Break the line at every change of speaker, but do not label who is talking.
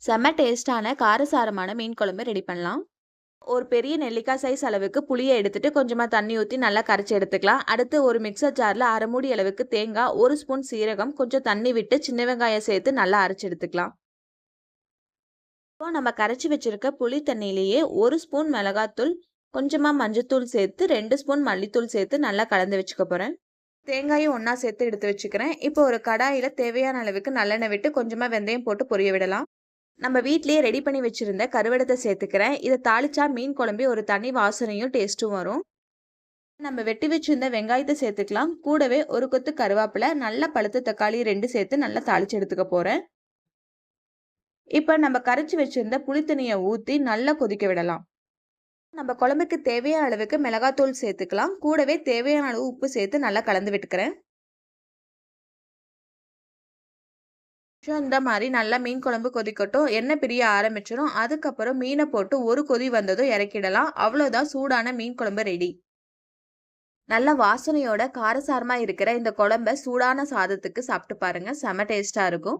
செம்ம டேஸ்டான காரசாரமான மீன் குழம்பு ரெடி பண்ணலாம். ஒரு பெரிய நெல்லிக்காய் சைஸ் அளவுக்கு புளியை எடுத்துட்டு கொஞ்சமா தண்ணி ஊற்றி நல்லா கரைச்சி எடுத்துக்கலாம். அடுத்து ஒரு மிக்சர் ஜாரில் அரை மூடி அளவுக்கு தேங்காய், 1 ஸ்பூன் சீரகம், கொஞ்சம் தண்ணி விட்டு சின்ன வெங்காயம் சேர்த்து நல்லா அரைச்சி எடுத்துக்கலாம். இப்போ நம்ம கரைச்சி வச்சிருக்க புளி தண்ணியிலேயே 1 ஸ்பூன் மிளகாத்தூள், கொஞ்சமா மஞ்சத்தூள் சேர்த்து 2 ஸ்பூன் மல்லித்தூள் சேர்த்து நல்லா கலந்து வச்சுக்க போறேன். தேங்காயும் ஒன்றா சேர்த்து எடுத்து வச்சுக்கிறேன். இப்போ ஒரு கடாயில் தேவையான அளவுக்கு நல்லெண்ணெய் விட்டு கொஞ்சமா வெந்தயம் போட்டு பொரிய விடலாம். நம்ம வீட்லயே ரெடி பண்ணி வச்சிருந்த கருவடத்தை சேர்த்துக்கிறேன். இதை தாளிச்சா மீன் குழம்பு ஒரு தனி வாசனையும் டேஸ்ட்டும் வரும். நம்ம வெட்டி வச்சிருந்த வெங்காயத்தை சேர்த்துக்கலாம். கூடவே ஒரு கொத்து கருவேப்பிலை, நல்ல பழுத்த தக்காளி 2 சேர்த்து நல்லா தாளிச்சு எடுத்துக்க போறேன். இப்போ நம்ம கரைச்சி வச்சிருந்த புளித்தண்ணியை ஊற்றி நல்லா கொதிக்க விடலாம். நம்ம குழம்புக்கு தேவையான அளவுக்கு மிளகாத்தூள் சேர்த்துக்கலாம். கூடவே தேவையான அளவு உப்பு சேர்த்து நல்லா கலந்து விட்டுக்கிறேன். இந்த மாதிரி நல்லா மீன் குழம்பு கொதிக்கட்டும். எண்ணெய் பிரிய ஆரம்பிச்சிடும். அதுக்கப்புறம் மீனை போட்டு ஒரு கொதி வந்ததும் இறக்கிடலாம். அவ்வளோதான், சூடான மீன் குழம்பு ரெடி. நல்ல வாசனையோட காரசாரமா இருக்கிற இந்த குழம்ப சூடான சாதத்துக்கு சாப்பிட்டு பாருங்க. செம டேஸ்டா இருக்கும்.